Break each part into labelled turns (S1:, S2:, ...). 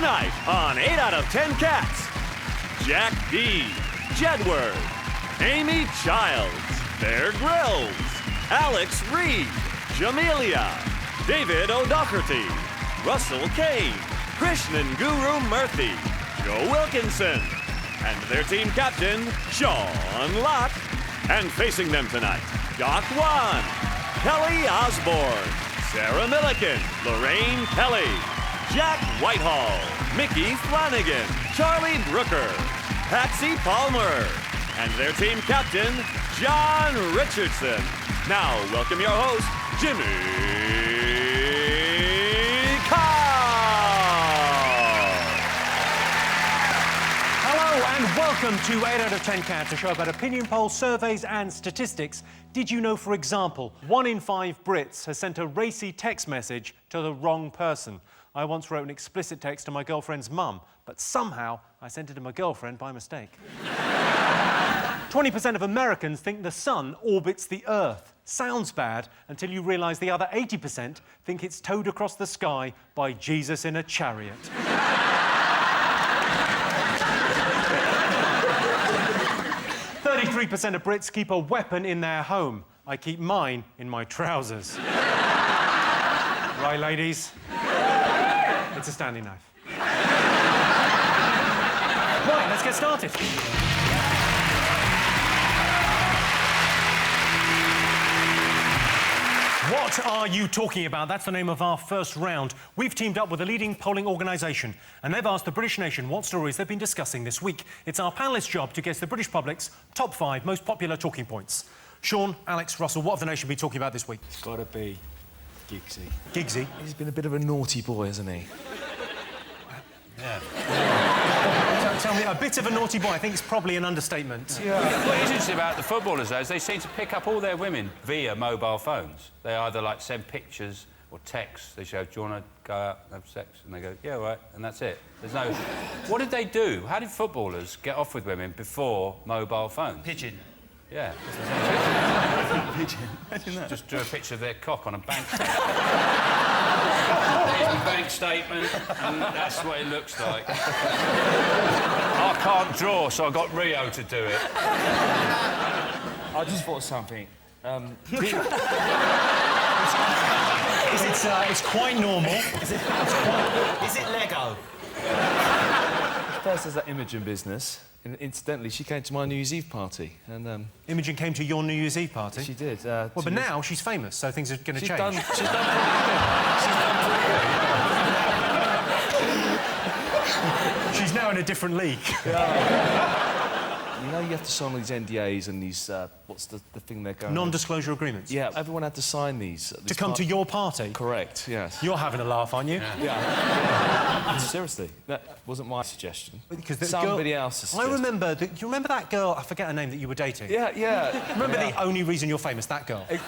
S1: Tonight on 8 out of 10 Cats, Jack Dee, Jedward, Amy Childs, Bear Grylls, Alex Reed, Jamelia, David O'Doherty, Russell Kane, Krishnan Guru Murthy, Joe Wilkinson, and their team captain, Sean Locke. And facing them tonight, Gok Wan, Kelly Osborne, Sarah Millican, Lorraine Kelly, Jack Whitehall, Micky Flanagan, Charlie Brooker, Patsy Palmer, and their team captain, John Richardson. Now, welcome your host, Jimmy Carr.
S2: Hello and welcome to 8 out of 10 Cats, a show about opinion polls, surveys and statistics. Did you know, for example, 1 in 5 Brits has sent a racy text message to the wrong person? I once wrote an explicit text to my girlfriend's mum, but somehow I sent it to my girlfriend by mistake. 20% of Americans think the sun orbits the Earth. Sounds bad until you realise the other 80% think it's towed across the sky by Jesus in a chariot. 33% of Brits keep a weapon in their home. I keep mine in my trousers. Right, ladies? It's a Stanley knife. Right, let's get started. What are you talking about? That's the name of our first round. We've teamed up with a leading polling organisation, and they've asked the British nation what stories they've been discussing this week. It's our panellists' job to guess the British public's top 5 most popular talking points. Sean, Alex, Russell, what have the nation been talking about this week?
S3: It's got to be Giggsy.
S2: Giggsy?
S3: He's been a bit of a naughty boy, hasn't he?
S2: Yeah. Tell me, a bit of a naughty boy, I think it's probably an understatement.
S4: Yeah. What is interesting about the footballers, though, is they seem to pick up all their women via mobile phones. They either, like, send pictures or texts. They say, do you want to go out and have sex? And they go, yeah, all right, and that's it. There's no... What did they do? How did footballers get off with women before mobile phones?
S5: Pigeon.
S4: Yeah.
S5: Pigeon. Imagine that.
S4: Just drew a picture of their cock on a bank statement. Here's my bank statement, and that's what it looks like. I can't draw, so I got Rio to do it.
S3: I just thought of something.
S2: It's quite normal.
S5: Is it Lego?
S3: First, there's that Imogen business. And incidentally, she came to my New Year's Eve party, and
S2: Imogen came to your New Year's Eve party?
S3: she did.
S2: Well, but now she's famous, so things are going to change.
S3: She's done pretty good.
S2: She's now in a different league.
S3: You know, you have to sign all these NDAs and these, what's the thing they're going...
S2: Non-disclosure agreements?
S3: Yeah, everyone had to sign these.
S2: To come to your party?
S3: Correct, yes.
S2: You're having a laugh, aren't you?
S3: Yeah. Seriously, that wasn't my suggestion.
S2: Because the
S3: somebody else's suggestion.
S2: I remember... Do you remember that girl? I forget her name that you were dating.
S3: Yeah, yeah.
S2: Remember the only reason you're famous? That girl. Don't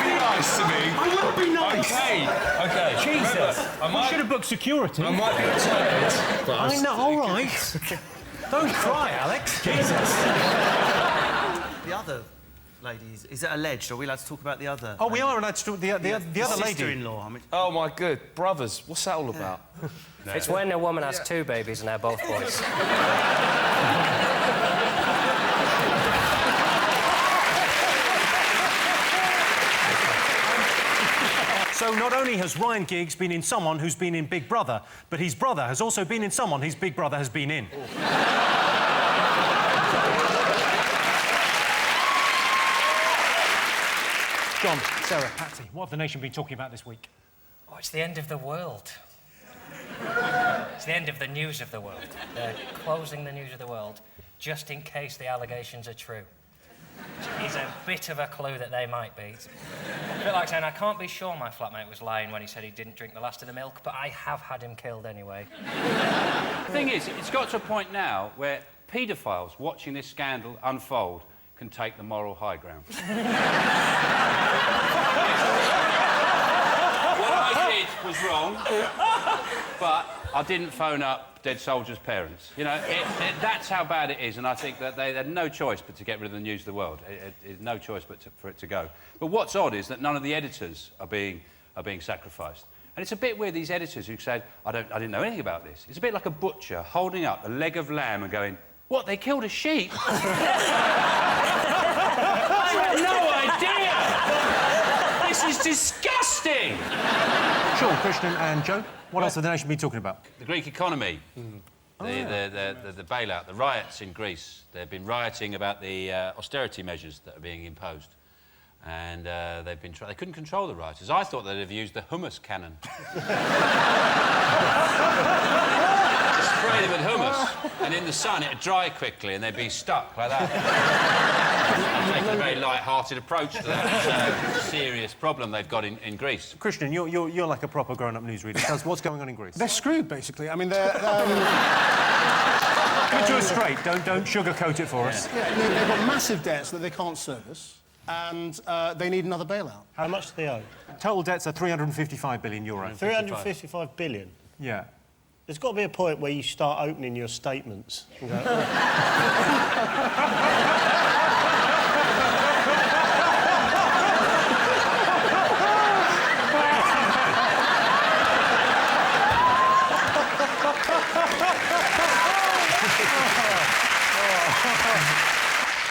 S2: be
S3: nice to me.
S2: I will be nice.
S3: Okay.
S2: Jesus. We should have booked security.
S3: I might be retired.
S2: I know, all right. Don't cry, Alex. Jesus.
S5: The other ladies, is it alleged? Are we allowed to talk about the other?
S2: Oh, we are allowed to talk the other lady.
S5: Sister-in-law. I mean...
S3: Oh, my good. Brothers. What's that all about?
S6: It's when a woman has 2 babies and they're both boys.
S2: So not only has Ryan Giggs been in someone who's been in Big Brother, but his brother has also been in someone his Big Brother has been in. John, Sarah, Patsy, what have the nation been talking about this week?
S6: Oh, it's the end of the world. It's the end of the news of the world. They're closing the news of the world just in case the allegations are true. It's a bit of a clue that they might be. It's a bit like saying, I can't be sure my flatmate was lying when he said he didn't drink the last of the milk, but I have had him killed anyway.
S4: The thing is, it's got to a point now where paedophiles watching this scandal unfold can take the moral high ground. What I did was wrong, but I didn't phone up dead soldiers' parents. You know, that's how bad it is, and I think that they had no choice but to get rid of the news of the world. No choice but for it to go. But what's odd is that none of the editors are being are being sacrificed. And it's a bit weird, these editors who said, I didn't know anything about this. It's a bit like a butcher holding up a leg of lamb and going, what, they killed a sheep? I had no idea! This is disgusting!
S2: Sean, Krishnan and Joe, what else have the nation been talking about?
S4: The Greek economy. The bailout, the riots in Greece. They've been rioting about the austerity measures that are being imposed. And they couldn't control the rioters. I thought they'd have used the hummus cannon. Spray them with hummus, and in the sun it'd dry quickly and they'd be stuck like that. Taking a very light-hearted approach to that serious problem they've got in Greece.
S2: Krishnan, you're like a proper grown-up newsreader. Tell us what's going on in Greece.
S7: They're screwed, basically. I mean, they're...
S2: Get to us straight. Don't sugarcoat it for us.
S7: Yeah, they've got massive debts that they can't service, and they need another bailout.
S8: How much do they owe?
S2: Total debts are €355 billion.
S8: 355 billion.
S2: Yeah.
S8: There's got to be a point where you start opening your statements. And go,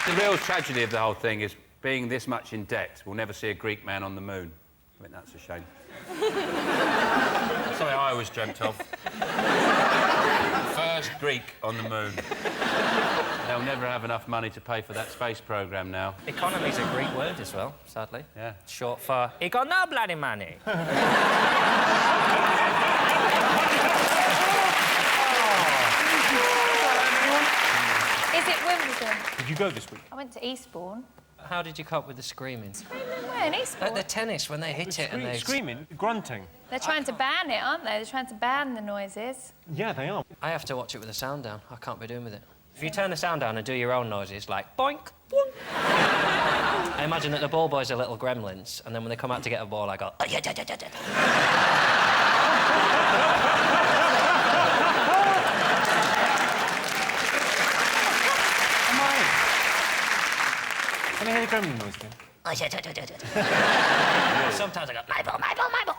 S4: The real tragedy of the whole thing is being this much in debt. We'll never see a Greek man on the moon. I mean, that's a shame. That's something I always dreamt of. First Greek on the moon. They'll never have enough money to pay for that space programme now.
S6: Economy's a Greek word as well, sadly.
S4: Yeah.
S6: Short for, he got no bloody money.
S9: Is it Wimbledon?
S2: Did you go this week?
S9: I went to Eastbourne.
S6: How did you cope with the screaming?
S9: Where, in Eastbourne?
S6: At the tennis, when they hit it and they...
S2: Screaming, grunting.
S9: They're trying to ban it, aren't they? They're trying to ban the noises.
S2: Yeah, they are.
S6: I have to watch it with the sound down. I can't be doing with it. If you turn the sound down and do your own noises, like boink, boink. I imagine that the ball boys are little gremlins, and then when they come out to get a ball, I go...
S2: Can I hear the gremlin noise again?
S6: Sometimes I go, my ball, my ball, my ball.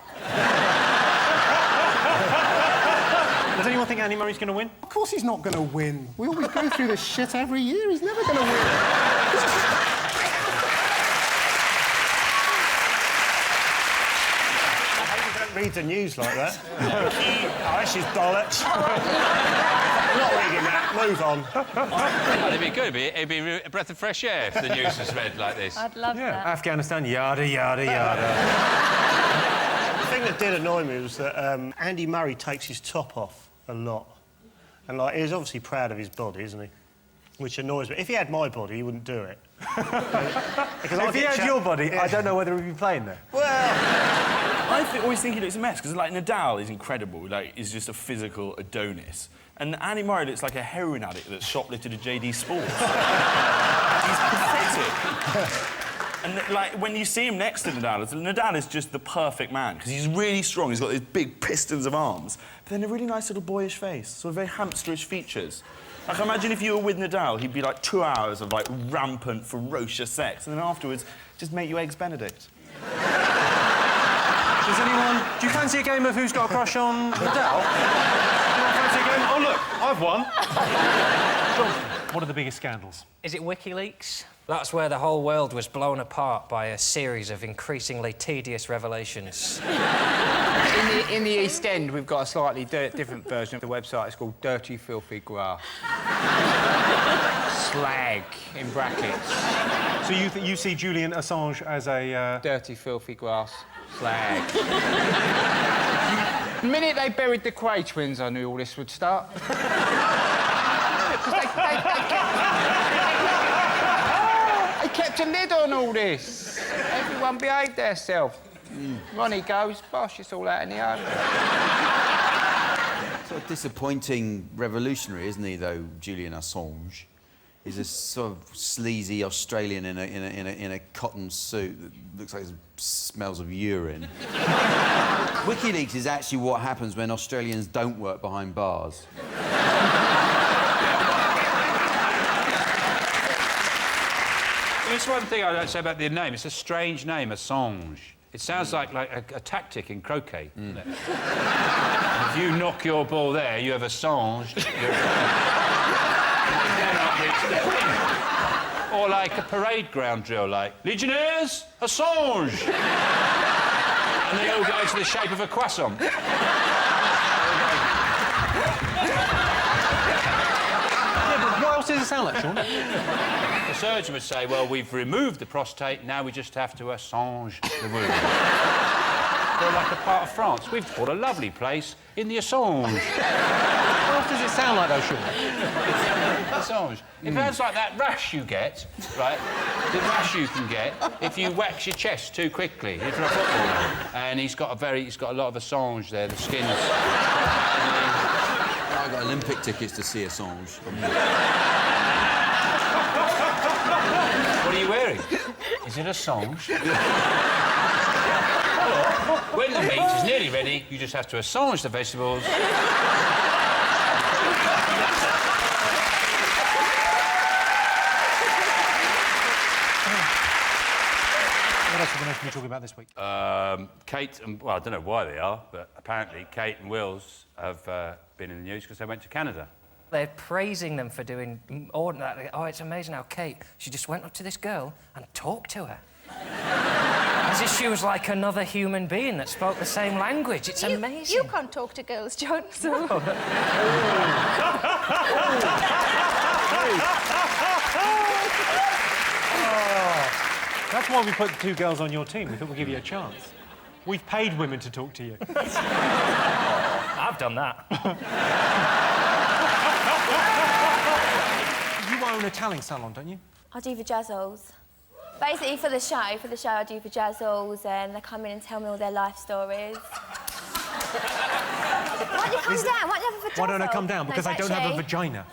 S2: Does anyone think Andy Murray's going to win?
S7: Of course he's not going to win. We always go through this shit every year. He's never going to win.
S8: read the news like that. Oh, this is bollocks. Not reading that. Move on.
S4: Well, it'd be good. It'd be a breath of fresh air if the news was read like this.
S9: I'd love that.
S2: Afghanistan, yada, yada, yada.
S8: The thing that did annoy me was that Andy Murray takes his top off a lot. And, like, he's obviously proud of his body, isn't he? Which annoys me. If he had my body, he wouldn't do it. Because
S2: if he had your body, I don't know whether he'd be playing there.
S8: Well...
S10: I always think he looks a mess, because, like, Nadal is incredible. Like, he's just a physical Adonis. And Andy Murray looks like a heroin addict that's shoplifted a JD Sports. He's pathetic. And, like, when you see him next to Nadal is just the perfect man, because he's really strong. He's got these big pistons of arms, but then a really nice little boyish face, sort of very hamsterish features. Like, imagine if you were with Nadal, he'd be, like, 2 hours of, like, rampant, ferocious sex, and then afterwards, just make you Eggs Benedict.
S2: Does anyone... Do you fancy a game of Who's Got a Crush on Nadal? Fancy a game? Oh, look, I've won. John, what are the biggest scandals?
S6: Is it WikiLeaks? That's where the whole world was blown apart by a series of increasingly tedious revelations.
S11: In the East End, we've got a slightly different version of the website. It's called Dirty Filthy Grass. Slag, in brackets.
S2: So you see Julian Assange as a...
S11: Dirty Filthy Grass. Slag. The minute they buried the Quay twins, I knew all this would start. They kept a lid on all this. Everyone behaved themselves. Ronnie goes, bosh, it's all out in the open.
S12: Sort of disappointing revolutionary, isn't he, though, Julian Assange? He's a sort of sleazy Australian in a cotton suit that looks like it smells of urine. WikiLeaks is actually what happens when Australians don't work behind bars.
S4: There's one thing I don't say about the name. It's a strange name, Assange. It sounds like a tactic in croquet. Isn't it? If you knock your ball there, you have Assange. Or like a parade ground drill, like, Legionnaires, Assange! And they all go into the shape of a croissant.
S2: Yeah, but what else does it sound like, Sean?
S4: The surgeon would say, well, we've removed the prostate, now we just have to Assange the wound. Or like a part of France. We've bought a lovely place in the Assange.
S2: What else does it sound like, though, Sean?
S4: Assange. It sounds like that rash you get, right? The rash you can get if you wax your chest too quickly. If you're a footballer. And he's got a lot of Assange there, the skin's...
S12: I got Olympic tickets to see Assange.
S4: What are you wearing? Is it Assange? When the meat is nearly ready, you just have to Assange the vegetables.
S2: What else are we going to be talking about this week?
S4: Kate and... Well, I don't know why they are, but apparently Kate and Wills have been in the news because they went to Canada.
S6: They're praising them for doing ordinary... Oh, it's amazing how Kate, she just went up to this girl and talked to her. As if she was like another human being that spoke the same language. It's amazing.
S9: You can't talk to girls, John, so...
S2: That's why we put the two girls on your team. We thought we'd give you a chance. We've paid women to talk to you.
S6: I've done that.
S2: You own a tallying salon, don't you?
S9: I do vajazzles. Basically, for the show I do vajazzles, and they come in and tell me all their life stories. Why don't you come down? Why don't you have a vajazzle?
S2: Why don't I come down? Because
S9: No,
S2: I don't have a
S9: actually.
S2: vagina.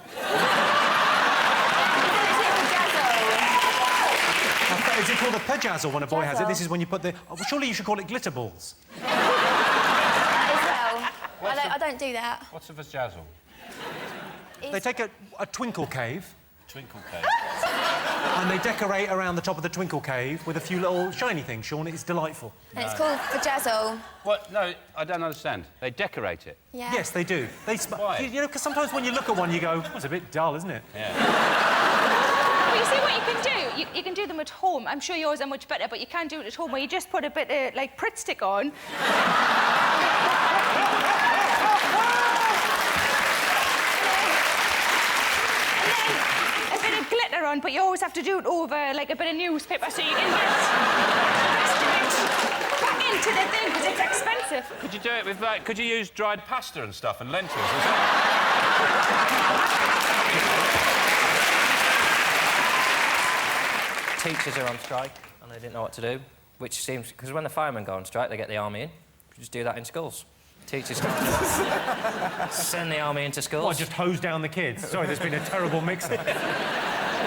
S2: Is it called a pajazzle when a boy has it? This is when you put the... Oh, well, surely you should call it glitter balls.
S9: As well. I don't do that.
S4: What's a vajazzle?
S2: They take a twinkle cave...
S4: Twinkle cave.
S2: And they decorate around the top of the twinkle cave with a few little shiny things, Sean. It's delightful.
S9: And it's called vajazzle.
S4: What? No, I don't understand. They decorate it?
S9: Yeah.
S2: Yes, they do.
S4: Why?
S2: You know, because sometimes when you look at one, you go, oh, it's a bit dull, isn't it?
S4: Yeah.
S13: Well, you see what you can do? You can do them at home. I'm sure yours are much better, but you can do it at home where you just put a bit of, like, Pritt stick on. A bit of glitter on, but you always have to do it over, like, a bit of newspaper so you can get back into the thing, because it's expensive.
S4: Could you do it with, like... Could you use dried pasta and stuff and lentils as well?
S6: Teachers are on strike and they didn't know what to do, which seems... Because when the firemen go on strike, they get the army in. You just do that in schools. Teachers send the army into schools.
S2: What, just hose down the kids? Sorry, there's been a terrible mix-up.
S6: They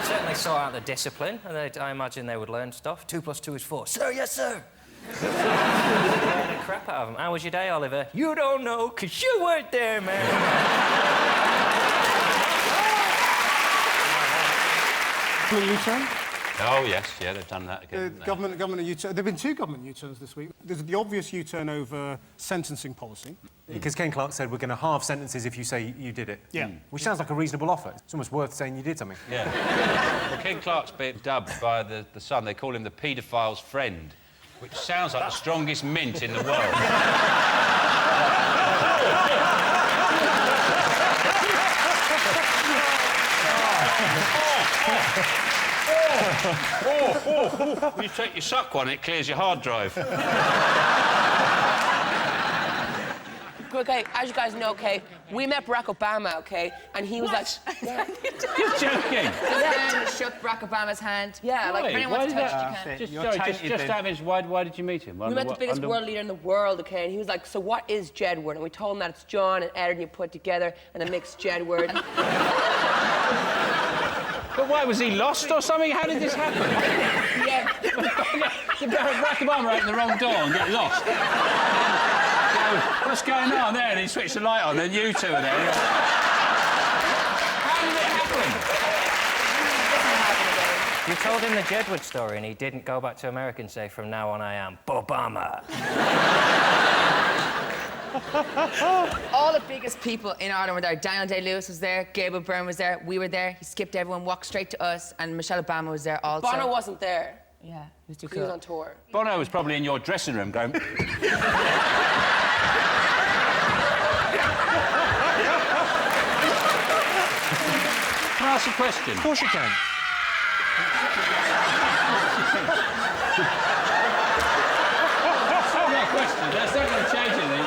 S6: certainly sort out the discipline, and I imagine they would learn stuff. 2 + 2 is 4. Sir, yes, sir. The crap out of them. How was your day, Oliver? You don't know, 'cause you weren't there, man.
S7: U-turn?
S4: Oh, yes, yeah, they've done that again.
S7: Government U-turn. There have been 2 government U-turns this week. There's the obvious U-turn over sentencing policy.
S2: Because Ken Clark said we're going to halve sentences if you say you did it.
S7: Yeah.
S2: Which sounds like a reasonable offer. It's almost worth saying you did something.
S4: Yeah. Well, Ken Clark's been dubbed by the Sun. They call him the paedophile's friend, which sounds like the strongest mint in the world. When you take your suck one, it clears your hard drive.
S14: Okay, as you guys know, okay, we met Barack Obama, okay, and he was like...
S4: You're joking.
S14: The man shook Barack Obama's hand. Yeah, like, if anyone wants to touch it, you can.
S4: Just out of his, why did you meet him?
S14: We met the biggest world leader in the world, okay, and he was like, so what is Jedward? And we told him that it's John and Ed and you put together and it makes Jedward.
S4: But why, was he lost or something? How did this happen?
S14: Yeah.
S4: Barack Obama opened the wrong door and get lost. What's going on there? And he switched the light on, then you two are there. How did it happen?
S6: You told him the Jedward story and he didn't go back to America and say, from now on I am Obama.
S14: All the biggest people in Ireland were there. Daniel Day-Lewis was there, Gabriel Byrne was there, we were there. He skipped everyone, walked straight to us, and Michelle Obama was there also. Bono wasn't there.
S13: Yeah.
S14: He was too
S4: cool.
S14: He was on tour.
S4: Bono was probably in your dressing room going... Can I ask a question?
S2: Of course you can.
S4: That's not going to change anything.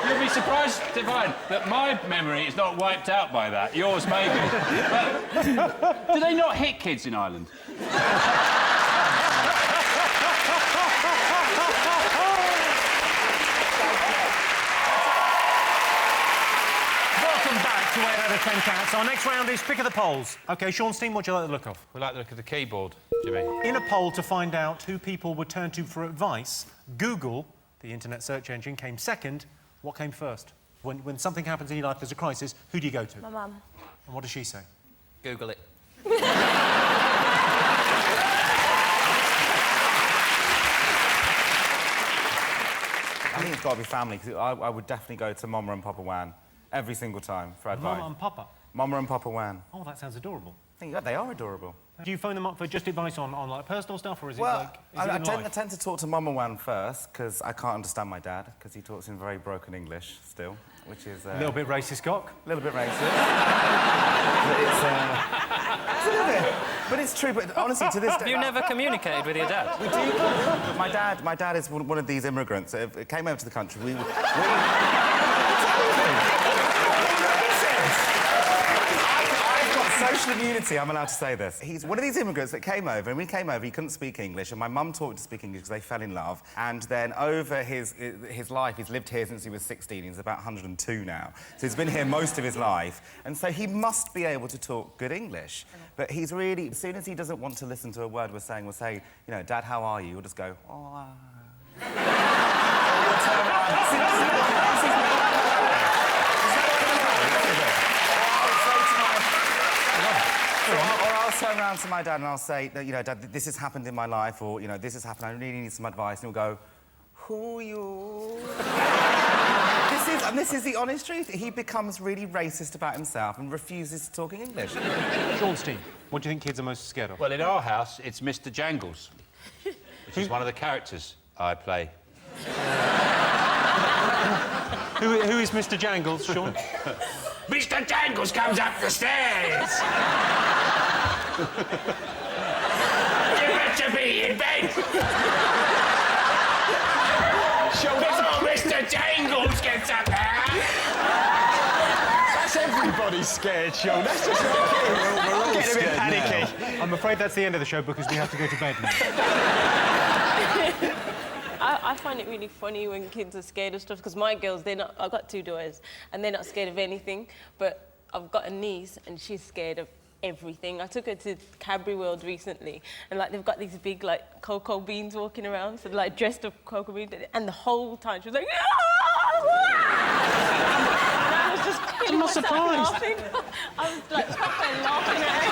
S4: You'll be surprised to find that my memory is not wiped out by that. Yours maybe. But do they not hit kids in Ireland?
S2: Welcome back to 8 out of 10 Cats. Our next round is Pick of the Polls. OK, Sean Steen, what do you like the look of?
S4: We like the look of the keyboard, Jimmy.
S2: In a poll to find out who people would turn to for advice, Google, the internet search engine, came second. What came first? When something happens in your life, there's a crisis, who do you go to?
S9: My mum.
S2: And what does she say?
S6: Google it.
S15: I think it's got to be family, because I would definitely go to Mama and Papa Wan every single time for advice.
S2: Mama and Papa?
S15: Mama and Papa Wan.
S2: Oh, that sounds adorable.
S15: Yeah, they are adorable.
S2: Do you phone them up for just advice on like, personal stuff, or is
S15: Well,
S2: it like...
S15: I tend to talk to Mama Wan first, because I can't understand my dad, because he talks in very broken English still, which is...
S2: A little bit racist, Gok.
S15: A little bit racist. But it's a little bit. But it's true, but honestly, to this day...
S6: Have you never communicated with your dad?
S15: We do. But my dad is one of these immigrants that came over to the country. Social immunity, I'm allowed to say this. He's one of these immigrants that came over, and when he came over, he couldn't speak English, and my mum taught him to speak English because they fell in love. And then over his life, he's lived here since he was 16. He's about 102 now. So he's been here most of his life. And so he must be able to talk good English. But he's really, as soon as he doesn't want to listen to a word we're saying, we'll say, you know, Dad, how are you? We'll just go, oh, Or I'll turn around to my dad and I'll say, you know, Dad, this has happened in my life, or, you know, this has happened, I really need some advice. And he'll go, who are you? This is the honest truth. He becomes really racist about himself and refuses to talk in English.
S2: Sean Steen, what do you think kids are most scared of?
S4: Well, in our house, it's Mr. Jangles, which is one of the characters I play.
S2: Who is Mr. Jangles, Sean?
S4: Mr. Jangles comes up the stairs! You better be in bed! Before Mr. Jangles gets up there!
S11: That's everybody scared, Sean. That's just
S2: We're all
S11: getting a bit
S2: scared
S11: panicky.
S2: now. I'm afraid that's the end of the show because we have to go to bed now.
S16: I find it really funny when kids are scared of stuff, because my girls, I've got 2 daughters, and they're not scared of anything, but I've got a niece, and she's scared of everything. I took her to Cadbury World recently, and, like, they've got these big, like, cocoa beans walking around, so, like, dressed up cocoa beans, and the whole time she was like, and I was just killing myself laughing. I was, like, proper laughing at her.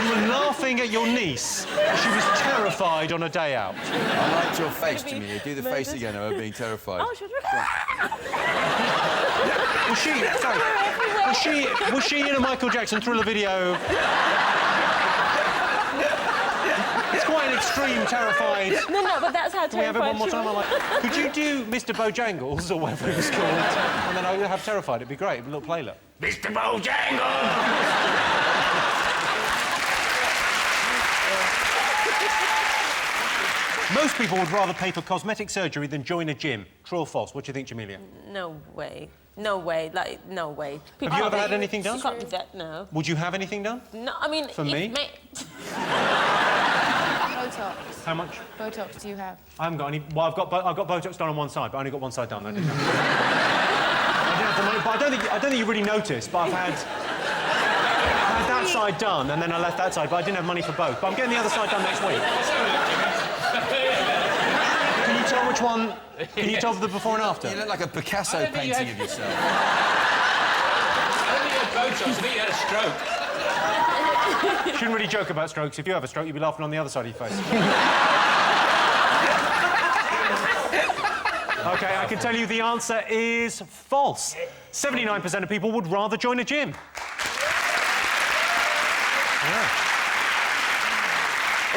S2: You were laughing at your niece. She was terrified on a day out.
S12: I liked your face, Jimmy. Do the face again of her being terrified.
S16: Oh, she was...
S2: Was she in a Michael Jackson Thriller video? It's quite an extreme, terrified...
S16: No, but that's how terrified.
S2: Can we have it one more time? Could you do Mr. Bojangles, or whatever it was called, and then I would have terrified? It'd be great, a little playlet.
S4: Mr. Bojangles!
S2: Most people would rather pay for cosmetic surgery than join a gym. True or false? What do you think, Jamelia?
S16: No way. No way. Like, no way.
S2: Have you ever had anything done?
S16: You can't do that, no.
S2: Would you have anything done?
S16: No, I mean...
S2: For me?
S13: Botox.
S2: How much?
S13: Botox do you have?
S2: I haven't got any... Well, I've got Botox done on one side, but I only got one side done. I didn't have the money, but I don't think you really noticed, but I've had that side done, and then I left that side, but I didn't have money for both. But I'm getting the other side done next week. Can you tell which one... Can you tell the before and after?
S12: You look like a Picasso painting of yourself.
S4: I don't think you had Botox, I think you had a stroke.
S2: Shouldn't really joke about strokes. If you have a stroke, you'd be laughing on the other side of your face. OK, I can tell you the answer is false. 79% of people would rather join a gym. Yeah.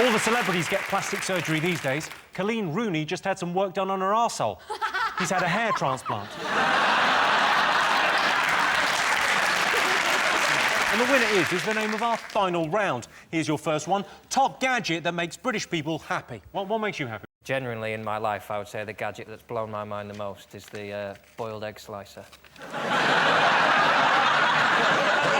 S2: All the celebrities get plastic surgery these days. Colleen Rooney just had some work done on her arsehole. He's had a hair transplant. And the winner is the name of our final round. Here's your first one. Top gadget that makes British people happy. What makes you happy?
S6: Generally, in my life, I would say the gadget that's blown my mind the most is the boiled egg slicer.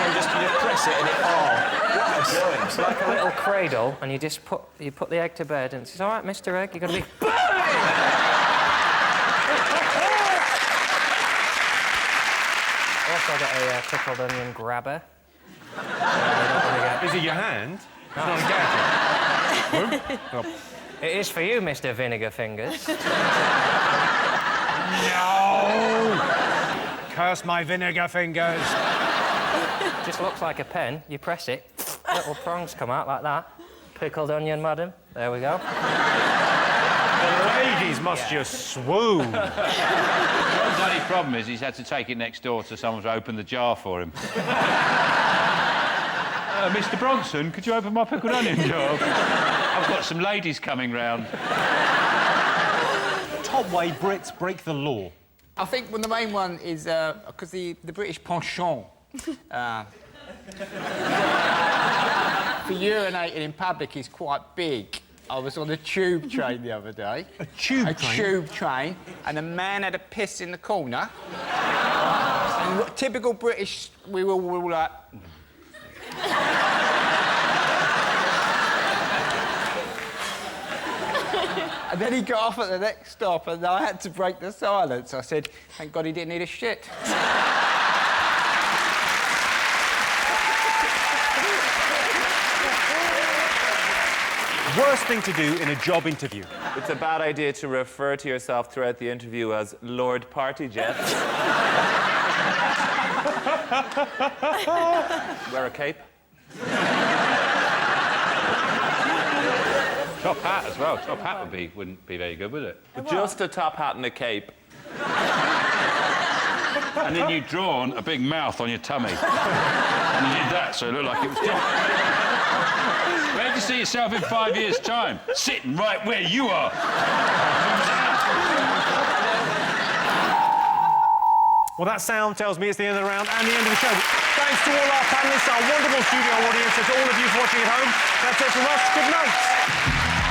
S10: You just press it and it... Oh, what a joy.
S6: It's like a little cradle, and you just put the egg to bed, and it says, all right, Mr. Egg, you're going to be... Also got a pickled onion grabber.
S2: Is it your hand? It's not a gadget. Oh.
S6: It is for you, Mr. Vinegar Fingers.
S2: No! Curse my vinegar fingers.
S6: Just looks like a pen. You press it, little prongs come out like that. Pickled onion, madam. There we go.
S2: The ladies must just swoon.
S4: The only problem is he's had to take it next door to someone to open the jar for him. Mr. Bronson, could you open my pickled onion jar? I've got some ladies coming round.
S2: Top way Brits break the law.
S11: I think the main one is because the British penchant for urinating in public is quite big. I was on a tube train the other day.
S2: A tube train?
S11: A tube train, and a man had a piss in the corner. And typical British, we were all like... And then he got off at the next stop, and I had to break the silence. I said, thank God he didn't need a shit.
S2: Worst thing to do in a job interview.
S17: It's a bad idea to refer to yourself throughout the interview as Lord Partyjet. Wear a cape.
S4: Top hat as well. Top hat wouldn't be very good, would it?
S17: But just a top hat and a cape.
S4: And then you'd drawn a big mouth on your tummy. And you did that, so it looked like it was... Where do you see yourself in 5 years' time? Sitting right where you are.
S2: Well, that sound tells me it's the end of the round and the end of the show. Thanks to all our panellists, our wonderful studio audience, and to all of you for watching at home. That's it from us. Good night.